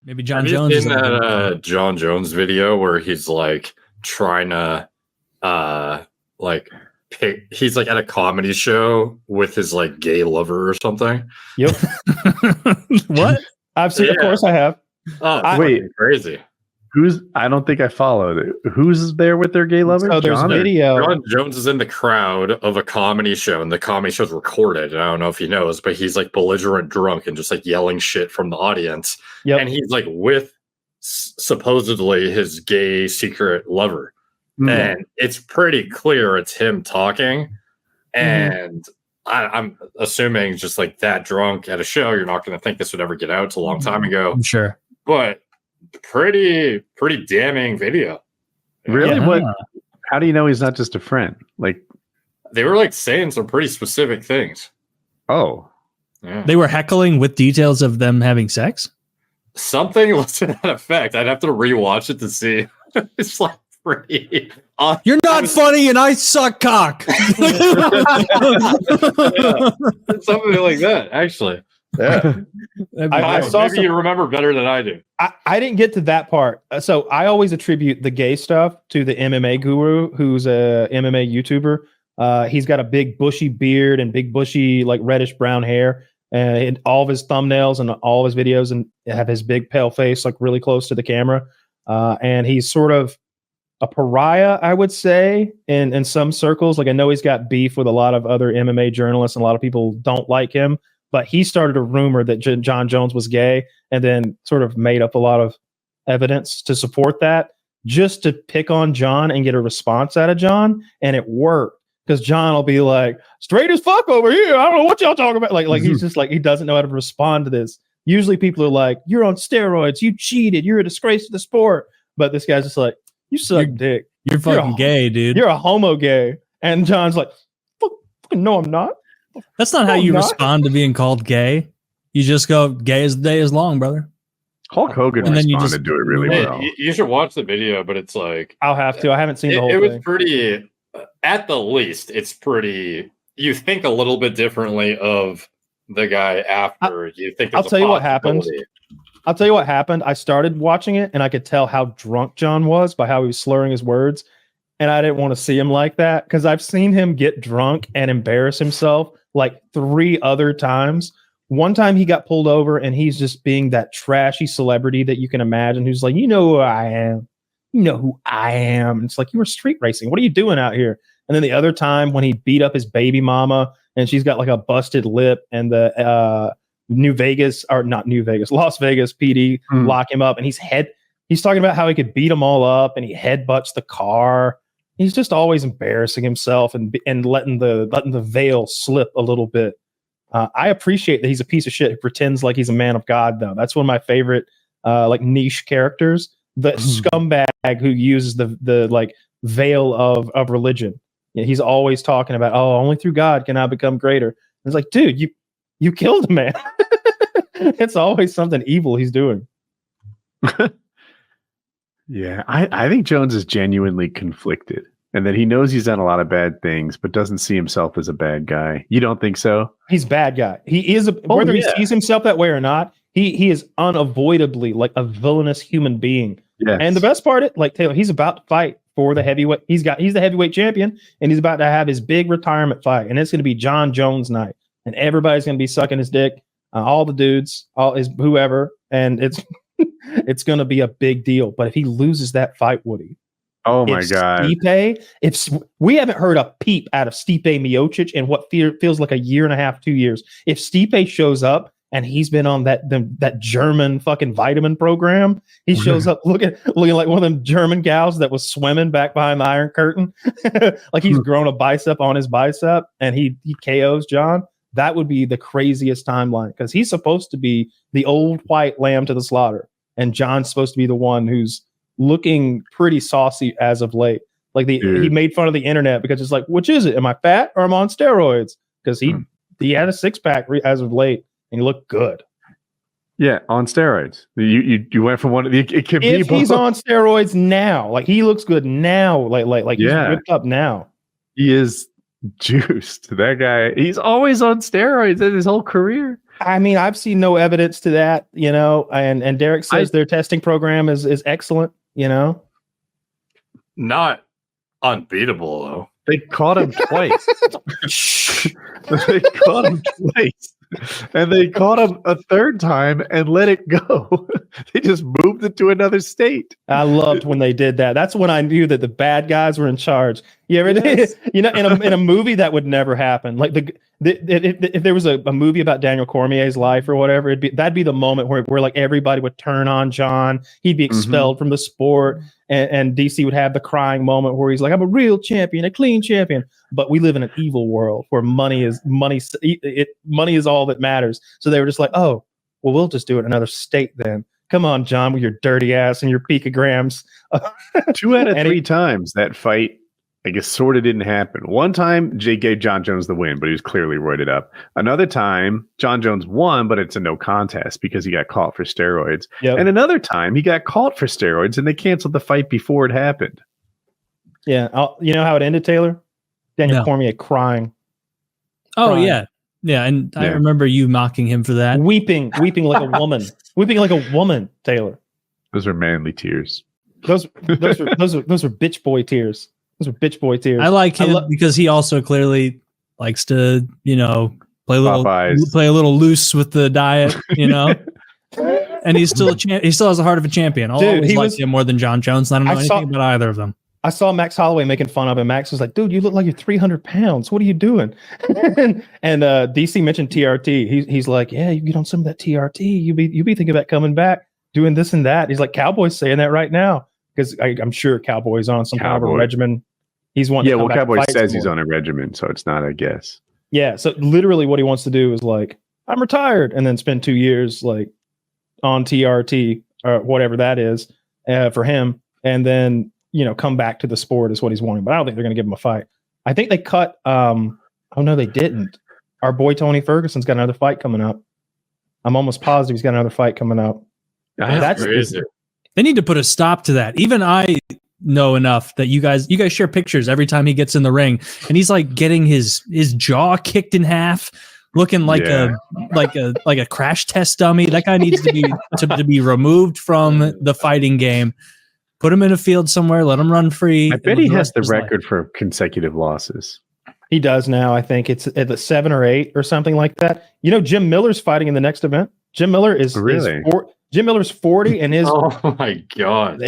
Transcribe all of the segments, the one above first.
Maybe Jon Jones is in that Jon Jones video where he's like trying to he's like at a comedy show with his like gay lover or something. Yep. What? I've seen. Of course, I have. Oh, wait, crazy. I don't think I followed it. Who's there with their gay lover? So there's a video. Jon Jones is in the crowd of a comedy show, and the comedy show's recorded. And I don't know if he knows, but he's like belligerent drunk and just like yelling shit from the audience. Yep. And he's like with supposedly his gay secret lover. And it's pretty clear it's him talking. And I'm assuming just like that drunk at a show, you're not going to think this would ever get out. It's a long time ago. I'm sure. But pretty damning video. Really? Yeah. What? How do you know he's not just a friend? Like, they were like saying some pretty specific things. Oh. Yeah. They were heckling with details of them having sex? Something was to that effect. I'd have to rewatch it to see. It's like pretty. You're not funny and I suck cock. Something like that, actually. Yeah. I saw maybe you remember better than I do. I didn't get to that part. So I always attribute the gay stuff to the MMA guru, who's a MMA YouTuber. He's got a big bushy beard and big bushy like reddish brown hair, and all of his thumbnails and all of his videos and have his big pale face like really close to the camera. And he's sort of a pariah, I would say, in some circles. Like I know he's got beef with a lot of other MMA journalists, and a lot of people don't like him. But he started a rumor that Jon Jones was gay, and then sort of made up a lot of evidence to support that, just to pick on Jon and get a response out of Jon. And it worked, because Jon will be like, straight as fuck over here. I don't know what y'all talking about. Like he's just like, he doesn't know how to respond to this. Usually people are like, you're on steroids. You cheated. You're a disgrace to the sport. But this guy's just like, you suck dick. You're fucking gay, dude. You're a homo gay. And Jon's like, no, I'm not. That's not how you respond to being called gay. You just go, gay as the day is long, brother. Hulk Hogan And then you responded to it really well. You should watch the video, but it's like... I'll have to. I haven't seen the whole thing. It was pretty... At the least, it's pretty... You think a little bit differently of the guy after. You think I'll tell you what happened. I'll tell you what happened. I started watching it, and I could tell how drunk Jon was by how he was slurring his words. And I didn't want to see him like that, because I've seen him get drunk and embarrass himself like 3 other times. One time he got pulled over and he's just being that trashy celebrity that you can imagine, who's like, you know who I am. You know who I am. And it's like, you were street racing. What are you doing out here? And then the other time when he beat up his baby mama and she's got like a busted lip, and the Las Vegas PD lock him up, and he's talking about how he could beat them all up, and he headbutts the car. He's just always embarrassing himself and letting the veil slip a little bit. I appreciate that he's a piece of shit who pretends like he's a man of God, though. That's one of my favorite like niche characters. The scumbag who uses the like veil of religion. You know, he's always talking about, oh, only through God can I become greater. And it's like, dude, you killed a man. It's always something evil he's doing. Yeah, I think Jones is genuinely conflicted, and that he knows he's done a lot of bad things, but doesn't see himself as a bad guy. You don't think so? He's a bad guy. He is, whether he sees himself that way or not, he is unavoidably like a villainous human being. Yes. And the best part, like Taylor, he's about to fight for the heavyweight. He's the heavyweight champion, and he's about to have his big retirement fight, and it's going to be Jon Jones night, and everybody's going to be sucking his dick, all the dudes, all his whoever, and it's going to be a big deal. But if he loses that fight, Woody, oh my God, Stipe, if we haven't heard a peep out of Stipe Miocic in what feels like a year and a half, 2 years, if Stipe shows up and he's been on that German fucking vitamin program, he shows up looking like one of them German gals that was swimming back behind the Iron Curtain, like he's grown a bicep on his bicep, and he KOs Jon. That would be the craziest timeline, because he's supposed to be the old white lamb to the slaughter, and Jon's supposed to be the one who's looking pretty saucy as of late. Like he made fun of the internet because it's like, which is it? Am I fat or am I on steroids? Because he had a 6-pack as of late, and he looked good. Yeah, on steroids. You went from one. It could be. If he's on steroids now, like he looks good now, like he's ripped up now. He is juiced. That guy, he's always on steroids in his whole career. I mean, I've seen no evidence to that, and Derek says their testing program is excellent, Not unbeatable, though. They caught him twice. They caught him twice. And they caught him a third time and let it go. They just moved it to another state. I loved when they did that. That's when I knew that the bad guys were in charge. You ever, Yes. in a movie that would never happen. Like if there was a movie about Daniel Cormier's life or whatever, that'd be the moment where like everybody would turn on Jon. He'd be expelled from the sport, and DC would have the crying moment where he's like, "I'm a real champion, a clean champion." But we live in an evil world where money is all that matters. So they were just like, "Oh, well, we'll just do it in another state then. Come on, Jon, with your dirty ass and your picograms." 2 out of 3 times that fight, I guess, sort of didn't happen. One time, Jay gave Jon Jones the win, but he was clearly roided up. Another time, Jon Jones won, but it's a no contest because he got caught for steroids. Yep. And another time, he got caught for steroids, and they canceled the fight before it happened. Yeah, you know how it ended, Taylor? Daniel Cormier crying. Oh, Crying. yeah. And I remember you mocking him for that. Weeping like a woman. Weeping like a woman, Taylor. Those are manly tears. Those are bitch boy tears. Those are bitch boy tears. I like him because he also clearly likes to, play a little loose with the diet, And he's still he still has the heart of a champion. I'll always like him more than Jon Jones. I don't know anything about either of them. I saw Max Holloway making fun of him. Max was like, "Dude, you look like you're 300 pounds. What are you doing?" and DC mentioned TRT. He's like, "Yeah, you get on some of that TRT. You be thinking about coming back, doing this and that." He's like, "Cowboy's saying that right now because I'm sure Cowboy's on some kind of a regimen. He's wanting. Yeah, Cowboy says he's on a regimen, so it's not a guess. Yeah, so literally what he wants to do is like, I'm retired, and then spend 2 years like on TRT or whatever that is for him, and then come back to the sport is what he's wanting. But I don't think they're going to give him a fight. I think they cut. Oh no, they didn't. Our boy Tony Ferguson's got another fight coming up. I'm almost positive he's got another fight coming up. That's crazy. They need to put a stop to that. Even I know enough that you guys share pictures every time he gets in the ring, and he's like getting his jaw kicked in half, looking like a crash test dummy. That guy needs to be removed from the fighting game. Put him in a field somewhere, let him run free. I bet he has the record for consecutive losses. He does now. I think it's at the 7 or 8 or something like that. Jim Miller's fighting in the next event. Jim Miller is really. Jim Miller's 40 and his. Oh my god!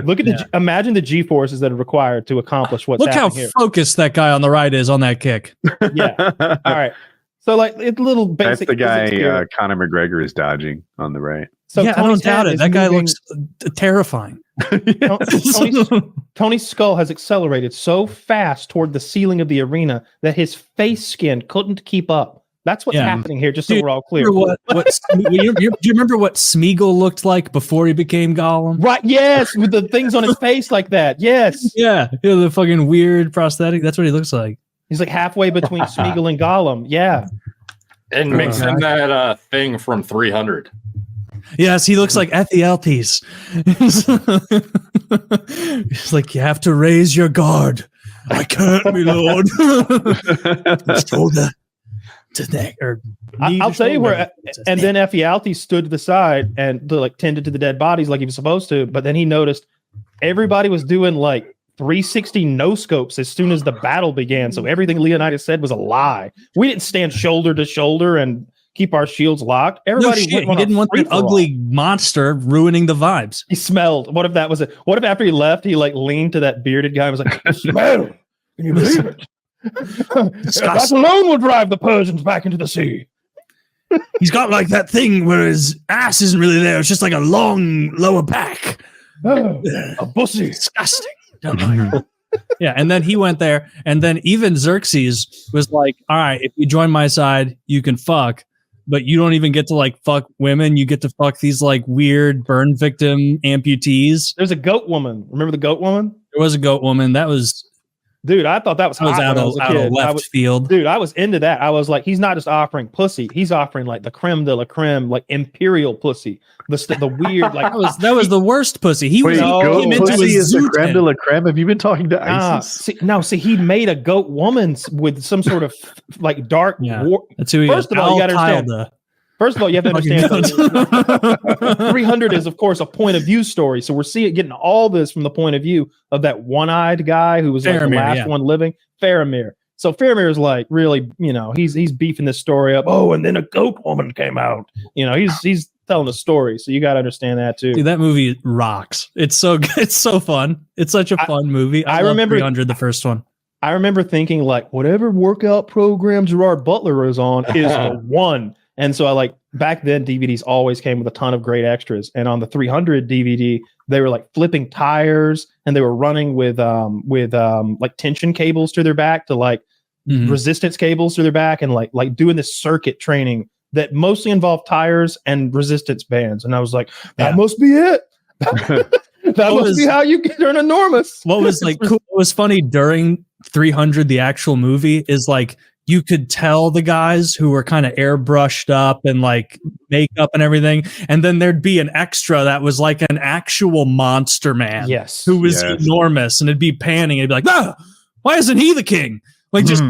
Look at imagine the G forces that are required to accomplish what's happening. Look how here. Focused that guy on the right is on that kick. Yeah. All right. So like it's a little basic. That's the guy Conor McGregor is dodging on the right. So yeah, I don't doubt it. That guy looks terrifying. Tony's skull has accelerated so fast toward the ceiling of the arena that his face skin couldn't keep up. That's what's happening here, just so we're all clear. Do you remember what Smeagol looked like before he became Gollum? Right, yes, with the things on his face like that. Yes. Yeah, the fucking weird prosthetic. That's what he looks like. He's like halfway between Smeagol and Gollum. Yeah. And mix in that thing from 300. Yes, he looks like Ethialtes. He's like, you have to raise your guard. I can't, my lord. Shoulder to neck or I'll tell you where. And then Ephialtes stood to the side and tended to the dead bodies like he was supposed to. But then he noticed everybody was doing like 360 no scopes as soon as the battle began. So everything Leonidas said was a lie. We didn't stand shoulder to shoulder and keep our shields locked. Everybody he didn't want that ugly monster ruining the vibes. He smelled. What if that was it? What if after he left, he leaned to that bearded guy and was like, "Smell? Can you believe it? That alone will drive the Persians back into the sea." He's got like that thing where his ass isn't really there. It's just like a long lower back. Oh, a pussy. Disgusting. Yeah, and then he went there, and then even Xerxes was like, "All right, if you join my side, you can fuck, but you don't even get to fuck women. You get to fuck these weird burn victim amputees." There's a goat woman. Remember the goat woman? There was a goat woman. That was. Dude, I thought that was hot out of left field. Dude, I was into that. I was like, he's not just offering pussy. He's offering the creme de la creme, imperial pussy. The weird that was the worst pussy. He Wait, came into pussy a is the creme de la creme. Have you been talking to ISIS? See, he made a goat woman with some sort of dark. Yeah, that's who he First is. of all, you got to understand. First of all, you have to understand that 300 is, of course, a point of view story. So we're getting all this from the point of view of that one-eyed guy who was like the last one living, Faramir. So Faramir is like really, he's beefing this story up. Oh, and then a goat woman came out. He's telling a story. So you got to understand that too. Dude, that movie rocks. It's so good. It's so fun. It's such a fun movie. I remember 300, the first one. I remember thinking like whatever workout program Gerard Butler is on is the one. And so I back then DVDs always came with a ton of great extras. And on the 300 DVD, they were like flipping tires and they were running with like tension cables to their back to resistance cables to their back and like doing this circuit training that mostly involved tires and resistance bands. And I was like, that must be it. That must be how you turn enormous. What was cool? What was funny during 300, the actual movie, is you could tell the guys who were kind of airbrushed up and makeup and everything. And then there'd be an extra that was like an actual monster man. Yes. Who was enormous. And it'd be panning. And it'd be like, why isn't he the king? Why does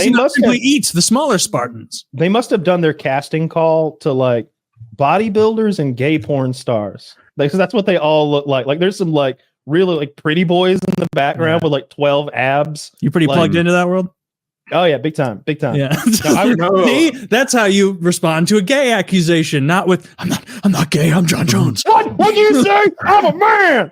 he not simply eat the smaller Spartans? They must have done their casting call to bodybuilders and gay porn stars. Because that's what they all look like. Like there's some really pretty boys in the background with 12 abs. You pretty plugged into that world? Oh yeah, big time. Yeah, that's how you respond to a gay accusation. Not with I'm not gay. I'm Jon Jones. What do you say? I'm a man.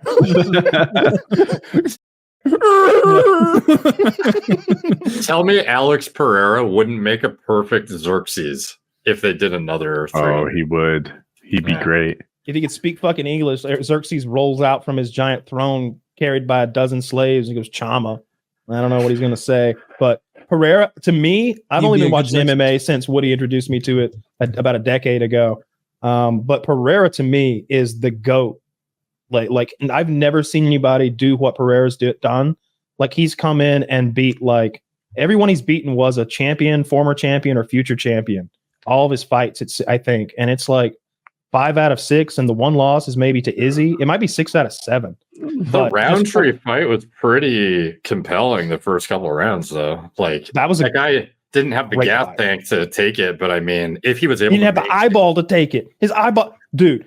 Tell me, Alex Pereira wouldn't make a perfect Xerxes if they did another. Oh, he would. He'd be great. If he could speak fucking English, Xerxes rolls out from his giant throne carried by a dozen slaves and he goes, Chama. I don't know what he's going to say, but Pereira, to me, I've only been watching MMA since Woody introduced me to it about a decade ago. But Pereira, to me, is the GOAT. And I've never seen anybody do what Pereira's done. He's come in and beat everyone he's beaten was a champion, former champion, or future champion. All of his fights, I think, and it's 5 out of 6, and the one loss is maybe to Izzy. It might be 6 out of 7. The Roundtree fight was pretty compelling the first couple of rounds, though. That guy didn't have the gas tank to take it, but I mean, if he was able, he didn't have the eyeball to take it. His eyeball, dude.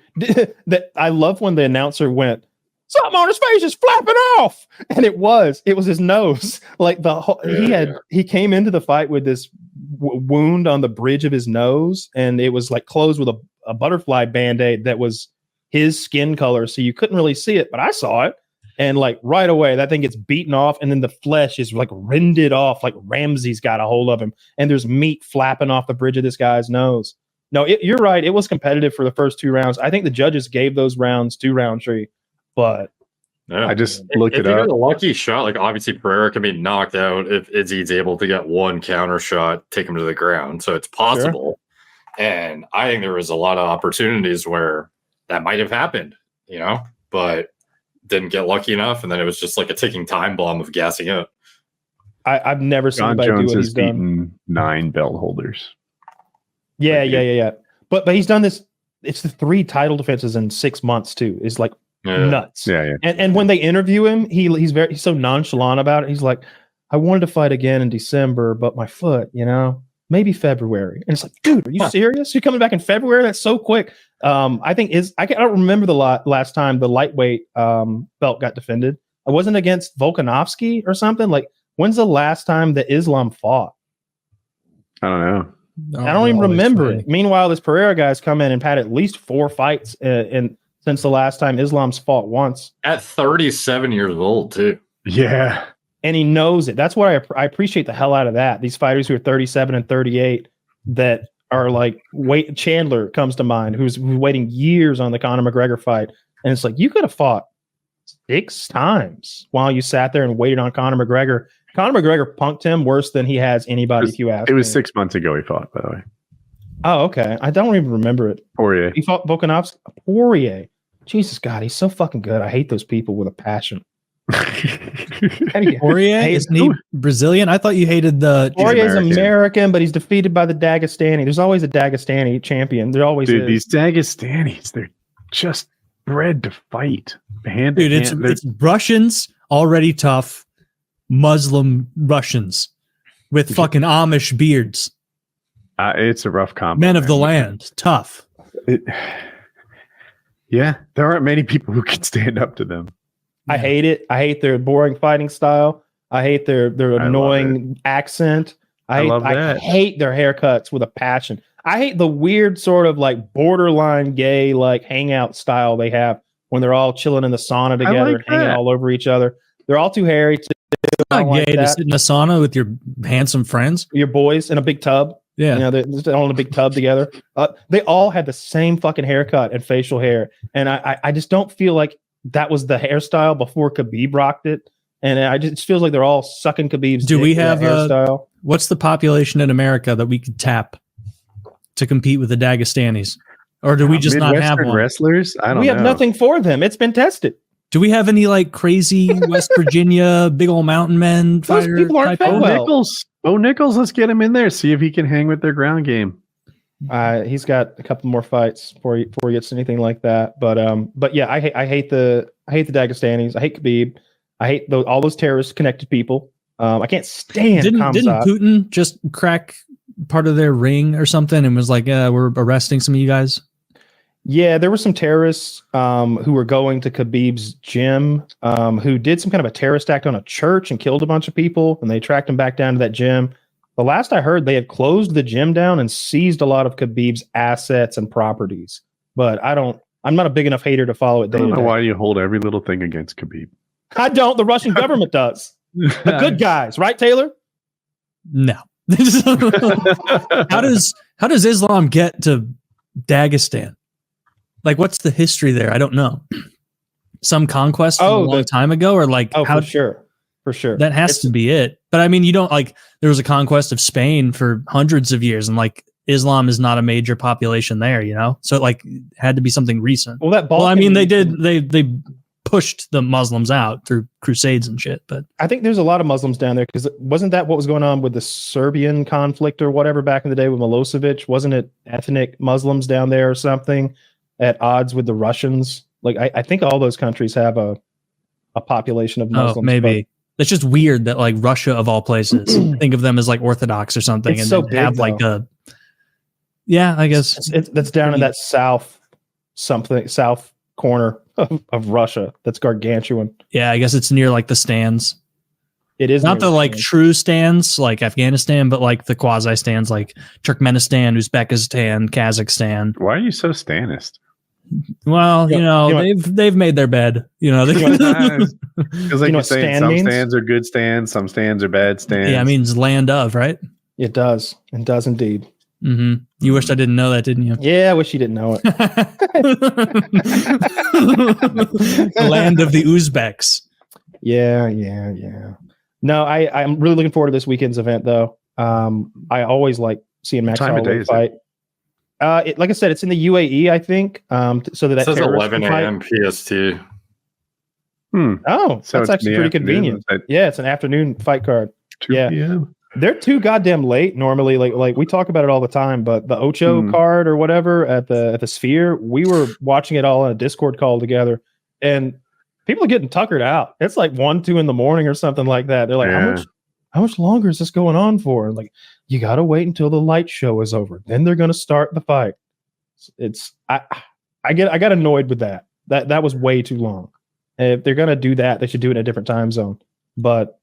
I love when the announcer went, "Something on his face is flapping off," and it was his nose. He came into the fight with this wound on the bridge of his nose, and it was closed with a butterfly band-aid that was his skin color, so you couldn't really see it, but I saw it. And right away, that thing gets beaten off, and then the flesh is rended off, like Ramsey's got a hold of him, and there's meat flapping off the bridge of this guy's nose. No, you're right. It was competitive for the first 2 rounds. I think the judges gave those rounds to Roundtree, but I just looked it up. If you get a lucky shot, obviously Pereira can be knocked out if Izzy's able to get one counter shot, take him to the ground. So it's possible. Sure. And I think there was a lot of opportunities where that might have happened, but didn't get lucky enough. And then it was just a ticking time bomb of gassing out. I've never seen Jon anybody Jones do what has he's done. beaten 9 belt holders. Yeah. But he's done this. It's the 3 title defenses in 6 months too. Is nuts. Yeah. And when they interview him, he's so nonchalant about it. He's like, I wanted to fight again in December, but my foot, maybe February. And it's dude, are you serious? You're coming back in February? That's so quick. I don't remember the last time the lightweight belt got defended. It wasn't against Volkanovski or something. When's the last time that Islam fought? I don't know. I don't even remember it. Meanwhile, this Pereira guy's come in and had at least 4 fights since the last time Islam's fought once. At 37 years old, too. Yeah. And he knows it. That's why I appreciate the hell out of that. These fighters who are 37 and 38 that are Chandler comes to mind, who's waiting years on the Conor McGregor fight. And it's you could have fought 6 times while you sat there and waited on Conor McGregor. Conor McGregor punked him worse than he has anybody, if you ask me. It was 6 months ago he fought, by the way. Oh, okay. I don't even remember it. Poirier. He fought Volkanovski. Poirier. Jesus, God, he's so fucking good. I hate those people with a passion. Poirier? Isn't he Brazilian? I thought you hated the... Poirier's American, but he's defeated by the Dagestani. There's always a Dagestani champion. There always is. These Dagestanis, they're just bred to fight. Dude, it's Russians, already tough, Muslim Russians with fucking Amish beards. It's a rough combo. Men of the land, tough. Yeah, there aren't many people who can stand up to them. I hate it. I hate their boring fighting style. I hate their annoying accent. I hate their haircuts with a passion. I hate the weird sort of like borderline gay like hangout style they have when they're all chilling in the sauna together and hanging all over each other. They're all too hairy. It's not gay to sit in a sauna with your handsome friends, your boys in a big tub. Yeah, you know, they're all in a big tub together. They all had the same fucking haircut and facial hair, and I just don't feel like that was the hairstyle before Khabib rocked it. And it just feels like they're all sucking Khabib's. Do we have hairstyle? What's the population in America that we could tap to compete with the Dagestanis, or do we just not have one? Wrestlers? I don't know. We have nothing for them. It's been tested. Do we have any like crazy West Virginia big old mountain men? Those people aren't fed well. Nichols, let's get him in there. See if he can hang with their ground game. He's got a couple more fights before he gets anything like that. But yeah, I hate the Dagestanis. I hate Khabib. I hate all those terrorist connected people. I can't stand. Didn't Putin just crack part of their ring or something and was like, we're arresting some of you guys? Yeah, there were some terrorists who were going to Khabib's gym who did some kind of a terrorist act on a church and killed a bunch of people, and they tracked him back down to that gym. The last I heard, they had closed the gym down and seized a lot of Khabib's assets and properties. But I'm not a big enough hater to follow it day to day. I don't know why you hold every little thing against Khabib. I don't. The Russian government does. The good guys, right, Taylor? No. How does Islam get to Dagestan? Like, what's the history there? I don't know. Some conquest from a long time ago, or like, for sure. That has to be it. But I mean, you don't like. There was a conquest of Spain for hundreds of years, and like Islam is not a major population there, you know. So it like had to be something recent. Well, I mean, they did. They pushed the Muslims out through crusades and shit. But I think there's a lot of Muslims down there because wasn't that what was going on with the Serbian conflict or whatever back in the day with Milosevic? Wasn't it ethnic Muslims down there or something at odds with the Russians? Like I think all those countries have a population of Muslims. Oh, maybe. It's just weird that like Russia of all places think of them as like Orthodox or something, and so big, have like a. Yeah, I guess that's down in that south corner of Russia. That's gargantuan. Yeah, I guess it's near like the stands. It is not the like true stands like Afghanistan, but like the quasi stands like Turkmenistan, Uzbekistan, Kazakhstan. Why are you so Stanist? Well, they've made their bed. You know, because like you're saying, some stands are good stands, some stands are bad stands. Yeah, it means land of, right? It does. It does indeed. Mm-hmm. You wished I didn't know that, didn't you? Yeah, I wish you didn't know it. The land of the Uzbeks. Yeah. No, I'm really looking forward to this weekend's event, though. I always like seeing Max Holloway fight. Like I said, it's in the UAE, I think. So that says 11 a.m. PST. Oh, so that's actually pretty convenient. Yeah, it's an afternoon fight card. 2 p.m. They're too goddamn late normally. Like we talk about it all the time, but the Ocho card or whatever at the Sphere, we were watching it all on a Discord call together, and people are getting tuckered out. It's like 1, 2 in the morning or something like that. They're like, how much longer is this going on for? And like, you got to wait until the light show is over. Then they're going to start the fight. I got annoyed with that. That was way too long. And if they're going to do that, they should do it in a different time zone. But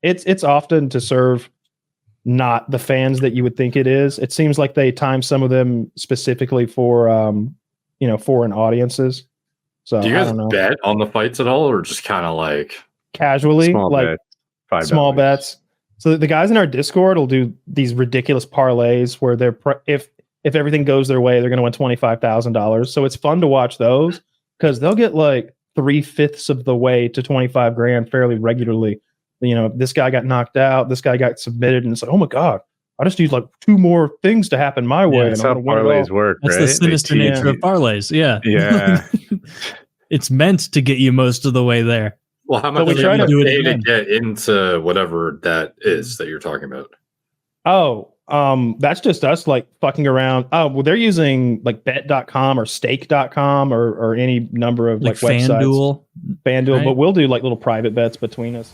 it's often to serve not the fans that you would think it is. It seems like they time some of them specifically for foreign audiences. So do you guys bet on the fights at all, or just kind of like casually, small like bet, small bets? So the guys in our Discord will do these ridiculous parlays where if everything goes their way, they're going to win $25,000. So it's fun to watch those because they'll get like 3/5 of the way to 25 grand fairly regularly. You know, this guy got knocked out, this guy got submitted, and it's like, oh my god, I just need like 2 more things to happen my way. That's how parlays work. That's right? The sinister nature of parlays. Yeah. It's meant to get you most of the way there. Well, how much do you pay to get into whatever that is that you're talking about? Oh, that's just us like fucking around. Oh, well, they're using like bet.com or stake.com or any number of like websites. FanDuel, right? But we'll do like little private bets between us.